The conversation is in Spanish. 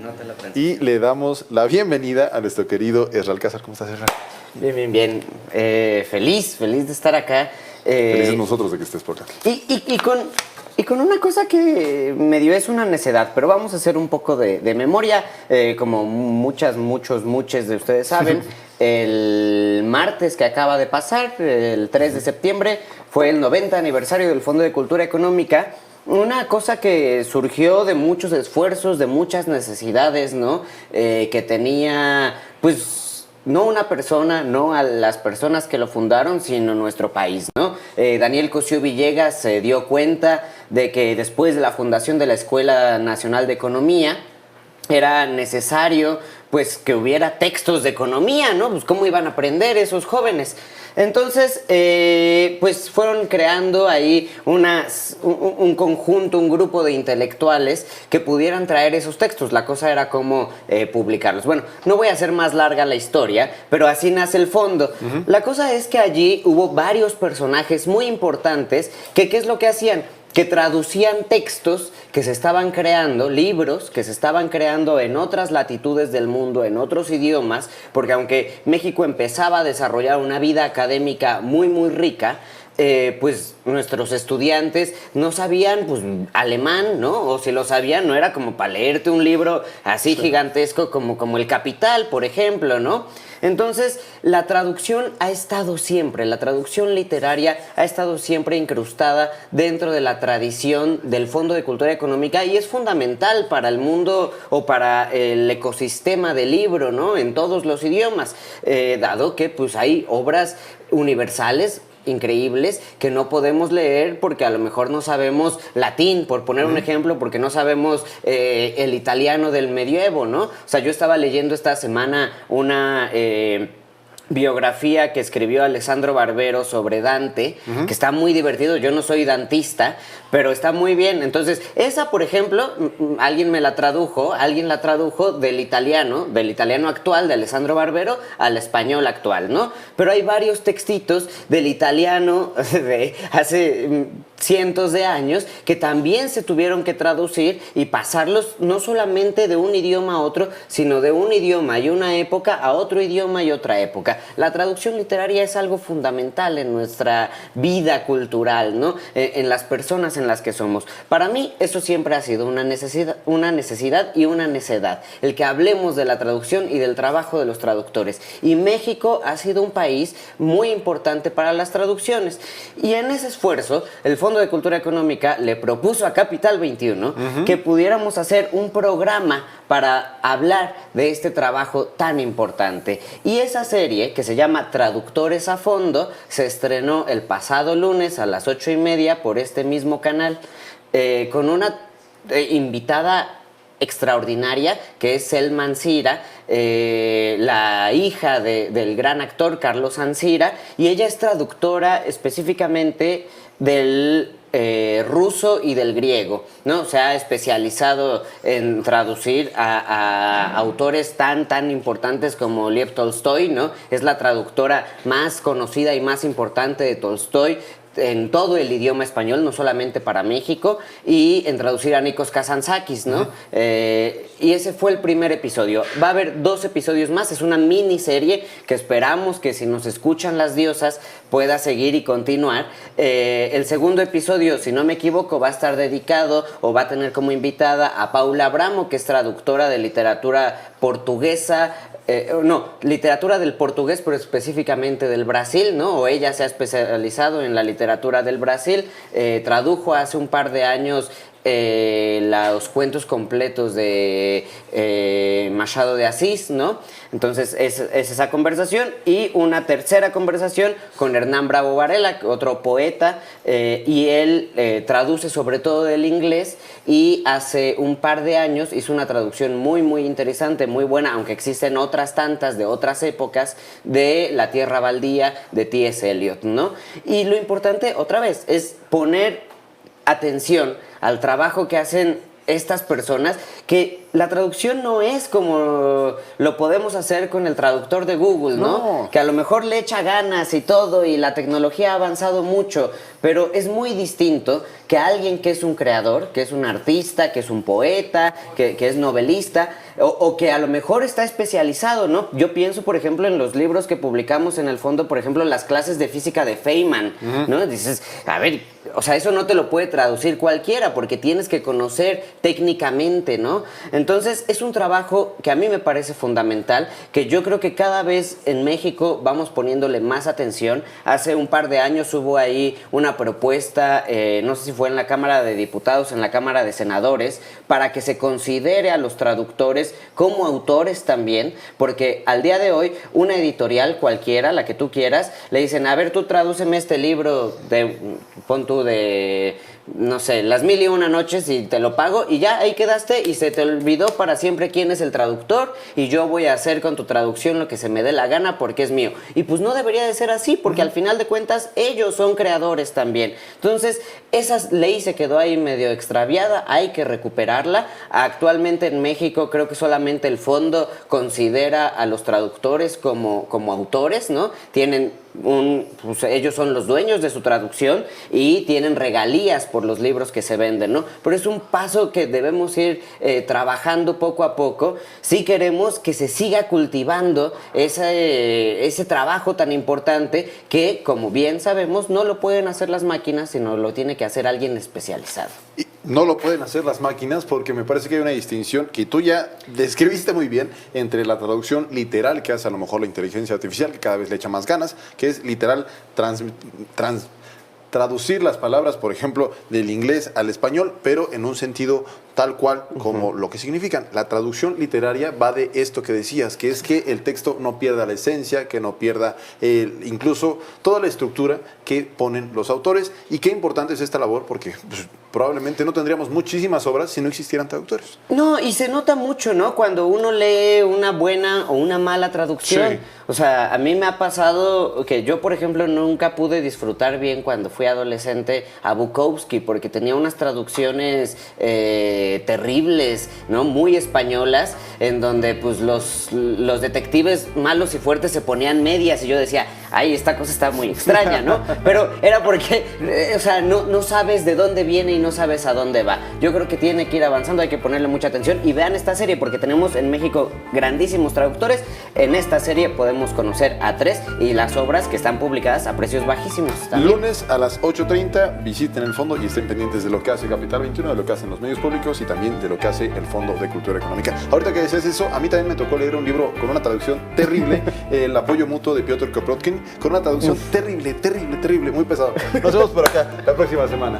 Anótalo, Francisco. Y le damos la bienvenida a nuestro querido Ezra Alcázar. ¿Cómo estás, Ezra? Bien. Feliz de estar acá. Felices nosotros de que estés por acá. Y con una cosa que me dio es una necedad, pero vamos a hacer un poco de memoria, como muchos de ustedes saben. El martes que acaba de pasar, el 3 de septiembre, fue el 90 aniversario del Fondo de Cultura Económica. Una cosa que surgió de muchos esfuerzos, de muchas necesidades, ¿no? Que tenía, pues, no una persona, no a las personas que lo fundaron, sino nuestro país, ¿no? Daniel Cosío Villegas se dio cuenta de que después de la fundación de la Escuela Nacional de Economía, era necesario, pues, que hubiera textos de economía, ¿no? Pues, ¿cómo iban a aprender esos jóvenes? Entonces, pues fueron creando ahí un conjunto, un grupo de intelectuales que pudieran traer esos textos. La cosa era cómo publicarlos. Bueno, no voy a hacer más larga la historia, pero así nace el fondo. La cosa es que allí hubo varios personajes muy importantes que, ¿qué es lo que hacían? Que traducían textos que se estaban creando, libros que se estaban creando en otras latitudes del mundo, en otros idiomas, porque aunque México empezaba a desarrollar una vida académica muy rica, pues nuestros estudiantes no sabían, pues, alemán, ¿no? O si lo sabían, no era como para leerte un libro así gigantesco como El Capital, por ejemplo, ¿no? Entonces, la traducción ha estado siempre, la traducción literaria ha estado siempre incrustada dentro de la tradición del Fondo de Cultura Económica y es fundamental para el mundo o para el ecosistema del libro, ¿no? En todos los idiomas, dado que, pues, hay obras universales increíbles que no podemos leer porque a lo mejor no sabemos latín, por poner un ejemplo, porque no sabemos el italiano del medievo, ¿no? O sea, yo estaba leyendo esta semana una biografía que escribió Alessandro Barbero sobre Dante, que está muy divertido. Yo no soy dantista, pero está muy bien. Entonces, esa, por ejemplo, alguien la tradujo del italiano actual, de Alessandro Barbero, al español actual, ¿no? Pero hay varios textitos del italiano de hace cientos de años que también se tuvieron que traducir y pasarlos no solamente de un idioma a otro, sino de un idioma y una época a otro idioma y otra época. La traducción literaria es algo fundamental en nuestra vida cultural, ¿no? En las personas en las que somos. Para mí eso siempre ha sido una necesidad y una necedad, el que hablemos de la traducción y del trabajo de los traductores. Y México ha sido un país muy importante para las traducciones. Y en ese esfuerzo, el Fondo de Cultura Económica le propuso a Capital 21 que pudiéramos hacer un programa para hablar de este trabajo tan importante. Y esa serie, que se llama Traductores a Fondo, se estrenó el pasado lunes a las 8:30 por este mismo canal, con una invitada extraordinaria, que es Selma Ancira, la hija del gran actor Carlos Ancira, y ella es traductora específicamente del ruso y del griego, ¿no? Se ha especializado en traducir a autores tan importantes como Lev Tolstoy, ¿no? Es la traductora más conocida y más importante de Tolstoy en todo el idioma español, no solamente para México, y en traducir a Nikos Kazantzakis, ¿no? Y ese fue el primer episodio. Va a haber 2 episodios más, es una miniserie que esperamos que, si nos escuchan las diosas, pueda seguir y continuar. El segundo episodio, si no me equivoco, va a estar dedicado o va a tener como invitada a Paula Abramo, que es traductora de literatura portuguesa, literatura del portugués, pero específicamente del Brasil, ¿no? O ella se ha especializado en la literatura del Brasil. Tradujo hace un par de años los cuentos completos de Machado de Asís, ¿no? Entonces es esa conversación, y una tercera conversación con Hernán Bravo Varela, otro poeta, y él traduce sobre todo del inglés, y hace un par de años hizo una traducción muy interesante, muy buena, aunque existen otras tantas de otras épocas, de La Tierra Baldía de T.S. Eliot, ¿no? Y lo importante, otra vez, es poner atención al trabajo que hacen estas personas que la traducción no es como lo podemos hacer con el traductor de Google, ¿no? No. Que a lo mejor le echa ganas y todo y la tecnología ha avanzado mucho, pero es muy distinto que alguien que es un creador, que es un artista, que es un poeta, que es novelista, o que a lo mejor está especializado, ¿no? Yo pienso, por ejemplo, en los libros que publicamos en el fondo, por ejemplo, las clases de física de Feynman, ¿no? Dices, a ver, o sea, eso no te lo puede traducir cualquiera porque tienes que conocer técnicamente, ¿no? Entonces, es un trabajo que a mí me parece fundamental, que yo creo que cada vez en México vamos poniéndole más atención. Hace un par de años hubo ahí una propuesta, no sé si fue en la Cámara de Diputados, en la Cámara de Senadores, para que se considere a los traductores como autores también, porque al día de hoy una editorial cualquiera, la que tú quieras, le dicen, a ver, tú tradúceme este libro de, pon tú de, no sé, Las 1001 noches y te lo pago y ya ahí quedaste y se te olvidó para siempre quién es el traductor y yo voy a hacer con tu traducción lo que se me dé la gana porque es mío. Y pues no debería de ser así porque al final de cuentas ellos son creadores también. Entonces esa ley se quedó ahí medio extraviada, hay que recuperarla. Actualmente en México creo que solamente el fondo considera a los traductores como autores, ¿no? Tienen pues ellos son los dueños de su traducción y tienen regalías por los libros que se venden, ¿no? Pero es un paso que debemos ir trabajando poco a poco si queremos que se siga cultivando ese trabajo tan importante que, como bien sabemos, no lo pueden hacer las máquinas, sino lo tiene que hacer alguien especializado. Y no lo pueden hacer las máquinas porque me parece que hay una distinción que tú ya describiste muy bien entre la traducción literal que hace a lo mejor la inteligencia artificial, que cada vez le echa más ganas, que es literal traducir las palabras, por ejemplo, del inglés al español, pero en un sentido tal cual como lo que significan. La traducción literaria va de esto que decías, que es que el texto no pierda la esencia, que no pierda incluso toda la estructura que ponen los autores. Y qué importante es esta labor, porque pues, probablemente no tendríamos muchísimas obras si no existieran traductores. No, y se nota mucho, ¿no? Cuando uno lee una buena o una mala traducción. Sí. O sea, a mí me ha pasado que yo, por ejemplo, nunca pude disfrutar bien cuando fui adolescente a Bukowski, porque tenía unas traducciones terribles, ¿no? Muy españolas, en donde pues los detectives malos y fuertes se ponían medias y yo decía, ay, esta cosa está muy extraña, ¿no? Pero era porque, o sea, no sabes de dónde viene y no sabes a dónde va. Yo creo que tiene que ir avanzando, hay que ponerle mucha atención y vean esta serie porque tenemos en México grandísimos traductores. En esta serie podemos conocer a 3 y las obras que están publicadas a precios bajísimos también. Lunes a las 8:30, visiten el fondo y estén pendientes de lo que hace Capital 21, de lo que hacen los medios públicos y también de lo que hace el Fondo de Cultura Económica. Ahorita que decías eso, a mí también me tocó leer un libro con una traducción terrible, El apoyo mutuo de Piotr Kropotkin, con una traducción terrible, muy pesado. Nos vemos por acá la próxima semana.